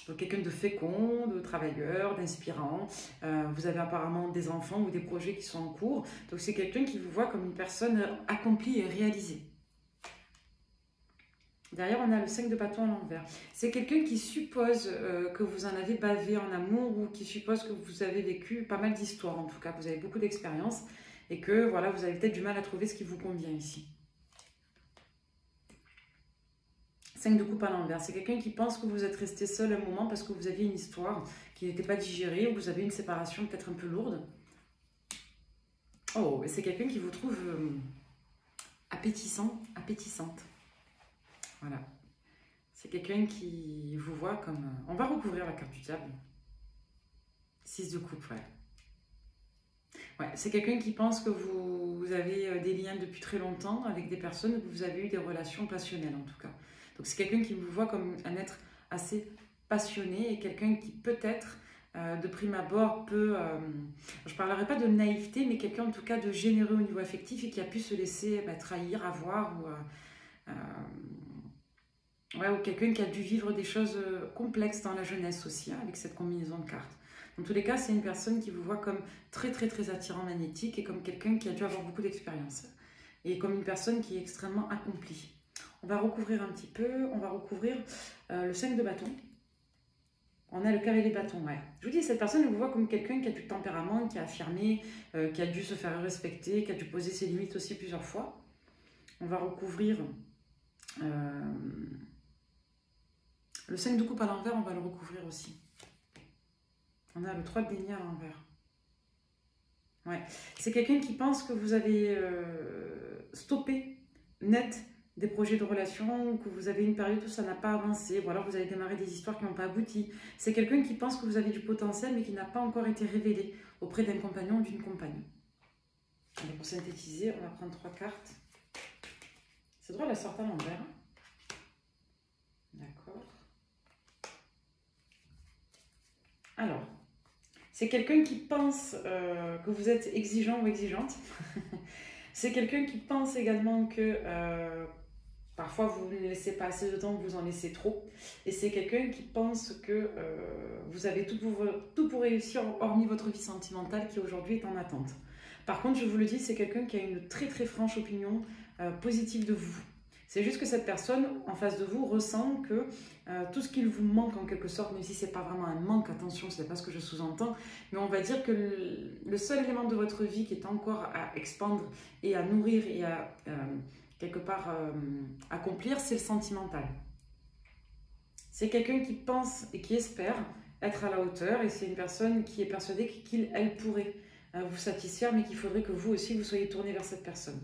Donc quelqu'un de fécond, de travailleur, d'inspirant. Vous avez apparemment des enfants ou des projets qui sont en cours. Donc c'est quelqu'un qui vous voit comme une personne accomplie et réalisée. Derrière, on a le 5 de bâton à l'envers. C'est quelqu'un qui suppose que vous en avez bavé en amour ou qui suppose que vous avez vécu pas mal d'histoires en tout cas. Vous avez beaucoup d'expérience et que voilà, vous avez peut-être du mal à trouver ce qui vous convient ici. 5 de coupe à l'envers. C'est quelqu'un qui pense que vous êtes resté seul un moment parce que vous aviez une histoire qui n'était pas digérée ou vous avez une séparation peut-être un peu lourde. Oh, c'est quelqu'un qui vous trouve appétissant, appétissante. Voilà. C'est quelqu'un qui vous voit comme... On va recouvrir la carte du diable. 6 de coupe, ouais. Ouais, c'est quelqu'un qui pense que vous avez des liens depuis très longtemps avec des personnes, que vous avez eu des relations passionnelles en tout cas. Donc c'est quelqu'un qui vous voit comme un être assez passionné et quelqu'un qui peut-être, de prime abord, peut... je ne parlerai pas de naïveté, mais quelqu'un en tout cas de généreux au niveau affectif et qui a pu se laisser trahir, avoir ouais, ou quelqu'un qui a dû vivre des choses complexes dans la jeunesse aussi, hein, avec cette combinaison de cartes. Dans tous les cas, c'est une personne qui vous voit comme très très très attirant magnétique et comme quelqu'un qui a dû avoir beaucoup d'expérience. Et comme une personne qui est extrêmement accomplie. On va recouvrir un petit peu, on va recouvrir le 5 de bâton. On a le cavalier de bâton, ouais. Je vous dis, cette personne, elle vous voit comme quelqu'un qui a du tempérament, qui a affirmé, qui a dû se faire respecter, qui a dû poser ses limites aussi plusieurs fois. On va recouvrir... le 5 de coupe à l'envers, on va le recouvrir aussi. On a le 3 de denier à l'envers. Ouais. C'est quelqu'un qui pense que vous avez stoppé net des projets de relation, ou que vous avez une période où ça n'a pas avancé, ou alors vous avez démarré des histoires qui n'ont pas abouti. C'est quelqu'un qui pense que vous avez du potentiel, mais qui n'a pas encore été révélé auprès d'un compagnon ou d'une compagne. Allez, pour synthétiser, on va prendre 3 cartes. C'est drôle, la sorte à l'envers. D'accord. Alors, c'est quelqu'un qui pense que vous êtes exigeant ou exigeante. C'est quelqu'un qui pense également que parfois vous ne laissez pas assez de temps, vous en laissez trop. Et c'est quelqu'un qui pense que vous avez tout pour réussir, hormis votre vie sentimentale qui aujourd'hui est en attente. Par contre, je vous le dis, c'est quelqu'un qui a une très très franche opinion positive de vous. C'est juste que cette personne en face de vous ressent que tout ce qu'il vous manque en quelque sorte, même si ce n'est pas vraiment un manque, attention, ce n'est pas ce que je sous-entends, mais on va dire que le seul élément de votre vie qui est encore à expandre et à nourrir et à quelque part accomplir, c'est le sentimental. C'est quelqu'un qui pense et qui espère être à la hauteur et c'est une personne qui est persuadée qu'elle pourrait vous satisfaire, mais qu'il faudrait que vous aussi vous soyez tourné vers cette personne.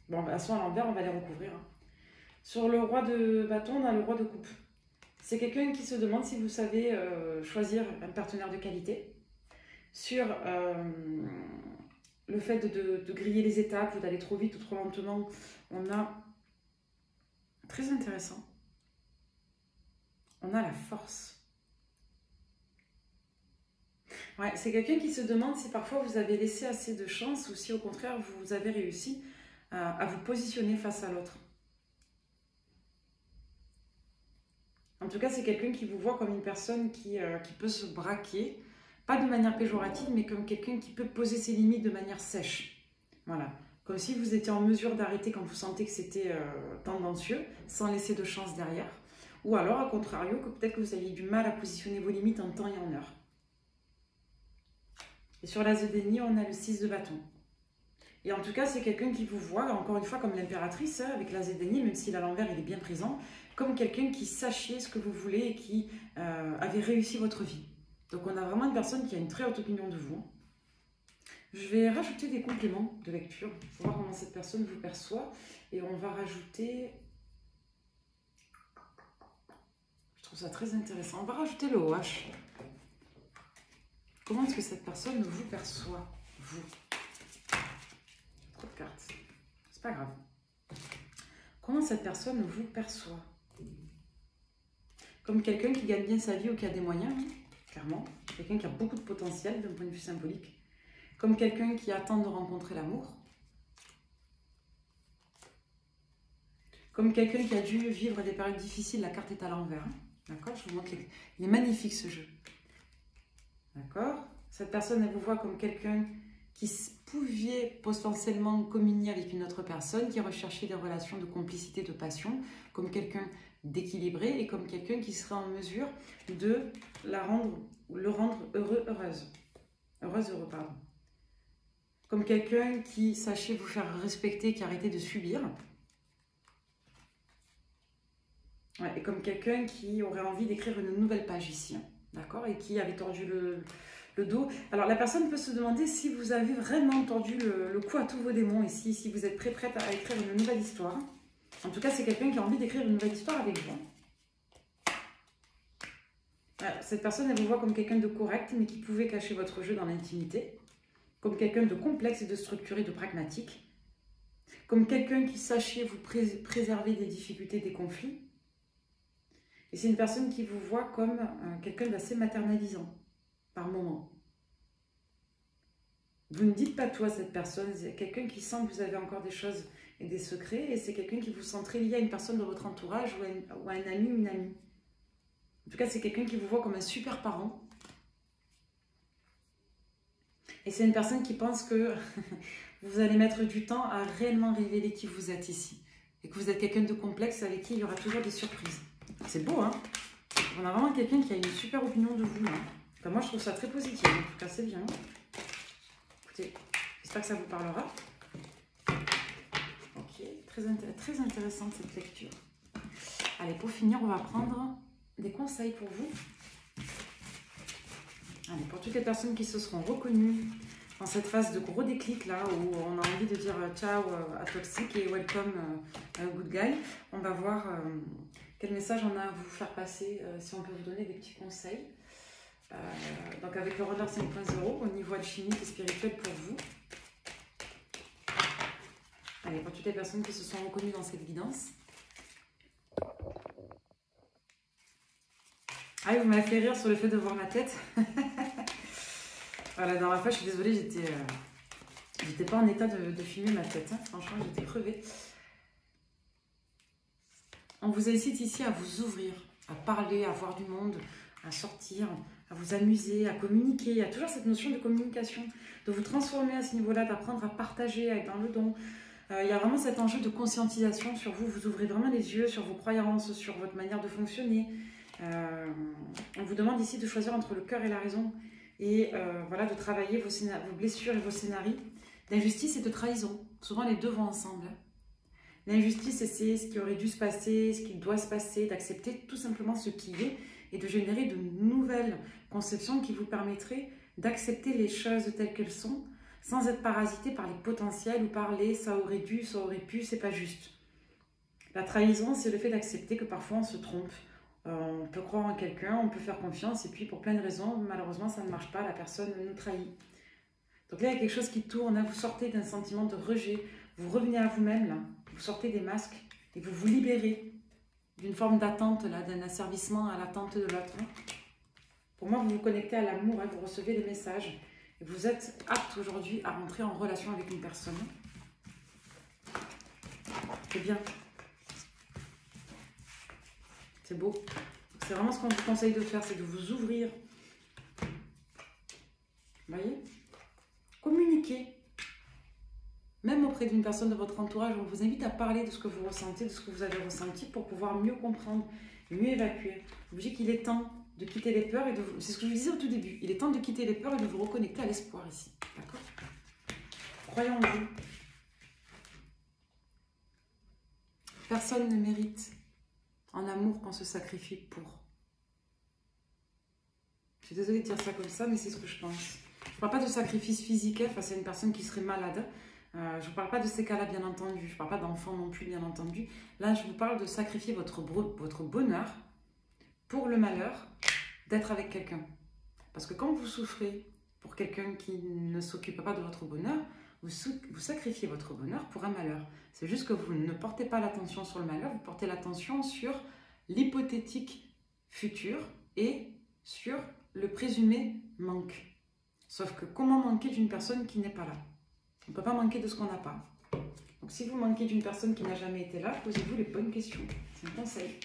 Bon, elles sont à l'envers, on va les recouvrir. Hein. Sur le roi de bâton, on a le roi de coupe. C'est quelqu'un qui se demande si vous savez choisir un partenaire de qualité. Sur le fait de griller les étapes ou d'aller trop vite ou trop lentement, on a, très intéressant, on a la force. Ouais, c'est quelqu'un qui se demande si parfois vous avez laissé assez de chance ou si au contraire vous avez réussi à vous positionner face à l'autre. En tout cas, c'est quelqu'un qui vous voit comme une personne qui peut se braquer, pas de manière péjorative, mais comme quelqu'un qui peut poser ses limites de manière sèche. Voilà. Comme si vous étiez en mesure d'arrêter quand vous sentez que c'était tendancieux, sans laisser de chance derrière. Ou alors, à contrario, que peut-être que vous aviez du mal à positionner vos limites en temps et en heure. Et sur l'as de déni, on a le 6 de bâton. Et en tout cas, c'est quelqu'un qui vous voit, encore une fois, comme l'impératrice, avec l'as de déni, même si à l'envers, il est bien présent, comme quelqu'un qui sachait ce que vous voulez et qui avait réussi votre vie. Donc, on a vraiment une personne qui a une très haute opinion de vous. Je vais rajouter des compléments de lecture pour voir comment cette personne vous perçoit. Et on va rajouter... Je trouve ça très intéressant. On va rajouter le OH. Comment est-ce que cette personne vous perçoit, vous? Trop de cartes. C'est pas grave. Comment cette personne vous perçoit? Comme quelqu'un qui gagne bien sa vie ou qui a des moyens, hein, clairement. Quelqu'un qui a beaucoup de potentiel d'un point de vue symbolique. Comme quelqu'un qui attend de rencontrer l'amour. Comme quelqu'un qui a dû vivre des périodes difficiles, la carte est à l'envers. Hein. D'accord? Je vous montre. Il est magnifique ce jeu. D'accord? Cette personne, elle vous voit comme quelqu'un qui pouvait potentiellement communier avec une autre personne, qui recherchait des relations de complicité, de passion, comme quelqu'un d'équilibré et comme quelqu'un qui serait en mesure de le rendre heureux, heureuse. Heureuse, heureux, pardon. Comme quelqu'un qui sachait vous faire respecter, qui arrêtait de subir. Ouais, et comme quelqu'un qui aurait envie d'écrire une nouvelle page ici. Hein, d'accord? Et qui avait tordu le dos. Alors, la personne peut se demander si vous avez vraiment tordu le cou à tous vos démons ici, si vous êtes prête à écrire une nouvelle histoire. En tout cas, c'est quelqu'un qui a envie d'écrire une nouvelle histoire avec vous. Alors, cette personne, elle vous voit comme quelqu'un de correct, mais qui pouvait cacher votre jeu dans l'intimité. Comme quelqu'un de complexe et de structuré, de pragmatique. Comme quelqu'un qui sachait vous préserver des difficultés, des conflits. Et c'est une personne qui vous voit comme quelqu'un d'assez maternalisant, par moment. Vous ne dites pas tout à cette personne, c'est quelqu'un qui sent que vous avez encore des choses et des secrets, et c'est quelqu'un qui vous sent très lié à une personne de votre entourage ou à un ami ou une amie. En tout cas, c'est quelqu'un qui vous voit comme un super parent. Et c'est une personne qui pense que vous allez mettre du temps à réellement révéler qui vous êtes ici. Et que vous êtes quelqu'un de complexe avec qui il y aura toujours des surprises. C'est beau, hein? On a vraiment quelqu'un qui a une super opinion de vous. Hein. Enfin, moi, je trouve ça très positif. En tout cas, c'est bien. Écoutez, j'espère que ça vous parlera. Ok, très intéressante cette lecture. Allez, pour finir, on va prendre des conseils pour vous. Allez, pour toutes les personnes qui se seront reconnues dans cette phase de gros déclic là, où on a envie de dire ciao à toxique et welcome good guy, on va voir quel message on a à vous faire passer, si on peut vous donner des petits conseils. Donc avec le Runner 5.0 au niveau alchimique et spirituel pour vous. Allez, pour toutes les personnes qui se sont reconnues dans cette guidance. Ah, vous m'avez fait rire sur le fait de voir ma tête. Voilà, la dernière fois, je suis désolée, j'étais pas en état de filmer ma tête. Hein. Franchement, j'étais crevée. On vous incite ici à vous ouvrir, à parler, à voir du monde, à sortir, à vous amuser, à communiquer. Il y a toujours cette notion de communication, de vous transformer à ce niveau-là, d'apprendre à partager, à être dans le don. Il y a vraiment cet enjeu de conscientisation sur vous. Vous ouvrez vraiment les yeux sur vos croyances, sur votre manière de fonctionner. On vous demande ici de choisir entre le cœur et la raison. Et voilà, de travailler vos blessures et vos scénarios d'injustice et de trahison. Souvent, les deux vont ensemble. L'injustice, c'est ce qui aurait dû se passer, ce qui doit se passer, d'accepter tout simplement ce qui est et de générer de nouvelles conceptions qui vous permettraient d'accepter les choses telles qu'elles sont sans être parasité par les potentiels ou par les « ça aurait dû, ça aurait pu, c'est pas juste ». La trahison, c'est le fait d'accepter que parfois on se trompe. On peut croire en quelqu'un, on peut faire confiance et puis pour plein de raisons, malheureusement, ça ne marche pas, la personne nous trahit. Donc là, il y a quelque chose qui tourne, hein, vous sortez d'un sentiment de rejet, vous revenez à vous-même, là, vous sortez des masques et vous vous libérez d'une forme d'attente, là, d'un asservissement à l'attente de l'autre. Hein. Pour moi, vous vous connectez à l'amour, hein, vous recevez des messages et vous êtes apte aujourd'hui à rentrer en relation avec une personne. C'est bien. C'est beau. C'est vraiment ce qu'on vous conseille de faire, c'est de vous ouvrir Vous voyez? Communiquez. Même auprès d'une personne de votre entourage, on vous invite à parler de ce que vous ressentez, de ce que vous avez ressenti pour pouvoir mieux comprendre, mieux évacuer. Je vous dis qu'il est temps de quitter les peurs et de vous... C'est ce que je vous disais au tout début. Il est temps de quitter les peurs et de vous reconnecter à l'espoir ici. D'accord? Croyons en vous. Personne ne mérite en amour qu'on se sacrifie pour. Je suis désolée de dire ça comme ça, mais c'est ce que je pense. Je ne parle pas de sacrifice physique face à une personne qui serait malade. Je ne parle pas de ces cas-là, bien entendu. Je ne parle pas d'enfants non plus, bien entendu. Là, je vous parle de sacrifier votre bonheur pour le malheur d'être avec quelqu'un. Parce que quand vous souffrez pour quelqu'un qui ne s'occupe pas de votre bonheur, vous sacrifiez votre bonheur pour un malheur. C'est juste que vous ne portez pas l'attention sur le malheur, vous portez l'attention sur l'hypothétique futur et sur le présumé manque. Sauf que comment manquer d'une personne qui n'est pas là? On ne peut pas manquer de ce qu'on n'a pas. Donc si vous manquez d'une personne qui n'a jamais été là, posez-vous les bonnes questions. C'est un conseil.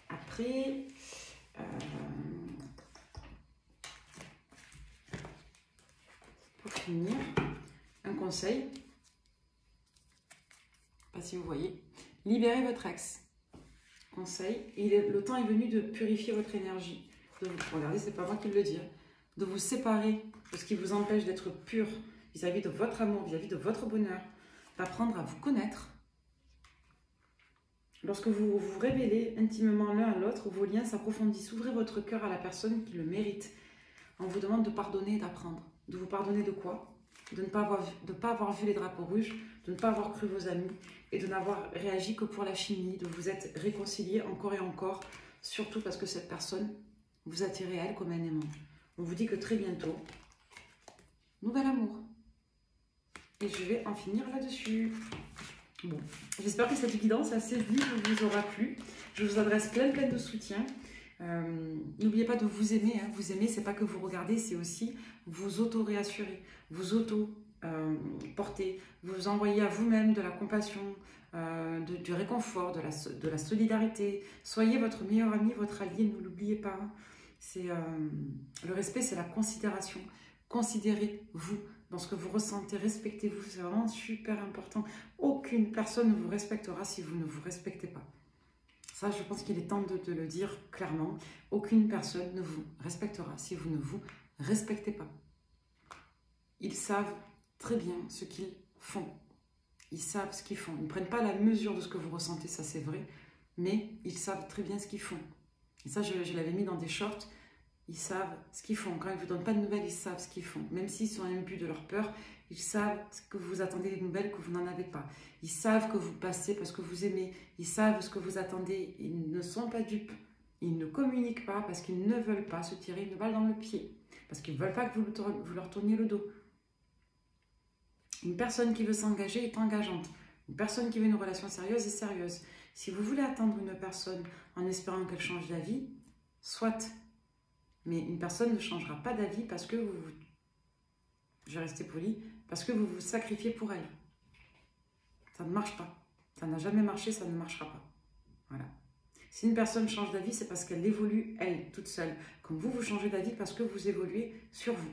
Après, pour finir, un conseil. Je ne sais pas si vous voyez. Libérez votre ex. Conseil. Et le temps est venu de purifier votre énergie. Regardez, c'est pas moi qui le dis. De vous séparer de ce qui vous empêche d'être pur vis-à-vis de votre amour, vis-à-vis de votre bonheur. D'apprendre à vous connaître. Lorsque vous vous révélez intimement l'un à l'autre, vos liens s'approfondissent. Ouvrez votre cœur à la personne qui le mérite. On vous demande de pardonner et d'apprendre. De vous pardonner de quoi? De ne pas avoir vu les drapeaux rouges, de ne pas avoir cru vos amis et de n'avoir réagi que pour la chimie, de vous être réconcilié encore et encore, surtout parce que cette personne vous attire à elle comme un aimant. On vous dit que très bientôt, nouvel amour. Et je vais en finir là-dessus. Bon, j'espère que cette guidance assez vive vous aura plu. Je vous adresse plein de soutien. N'oubliez pas de vous aimer. Hein. Vous aimer, c'est pas que vous regardez, c'est aussi vous auto-réassurer, vous auto-porter, vous envoyer à vous-même de la compassion, du réconfort, de la solidarité. Soyez votre meilleur ami, votre allié, ne l'oubliez pas. Le respect, c'est la considération. Considérez-vous dans ce que vous ressentez, respectez-vous, c'est vraiment super important. Aucune personne ne vous respectera si vous ne vous respectez pas. Ça, je pense qu'il est temps de le dire clairement. Aucune personne ne vous respectera si vous ne vous respectez pas. Ils savent très bien ce qu'ils font. Ils savent ce qu'ils font. Ils ne prennent pas la mesure de ce que vous ressentez, ça c'est vrai, mais ils savent très bien ce qu'ils font. Et ça, je l'avais mis dans des shorts. Ils savent ce qu'ils font. Quand ils ne vous donnent pas de nouvelles, ils savent ce qu'ils font. Même s'ils sont imbus de leur peur, ils savent que vous attendez des nouvelles, que vous n'en avez pas. Ils savent que vous passez parce que vous aimez. Ils savent ce que vous attendez. Ils ne sont pas dupes. Ils ne communiquent pas parce qu'ils ne veulent pas se tirer une balle dans le pied. Parce qu'ils ne veulent pas que vous leur tourniez le dos. Une personne qui veut s'engager est engageante. Une personne qui veut une relation sérieuse est sérieuse. Si vous voulez attendre une personne en espérant qu'elle change d'avis, soit. Mais une personne ne changera pas d'avis parce que je vais rester poli, parce que vous vous sacrifiez pour elle. Ça ne marche pas. Ça n'a jamais marché, ça ne marchera pas. Voilà. Si une personne change d'avis, c'est parce qu'elle évolue, elle, toute seule. Comme vous changez d'avis parce que vous évoluez sur vous.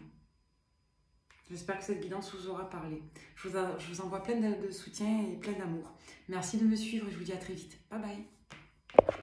J'espère que cette guidance vous aura parlé. Je vous envoie plein de soutien et plein d'amour. Merci de me suivre et je vous dis à très vite. Bye bye.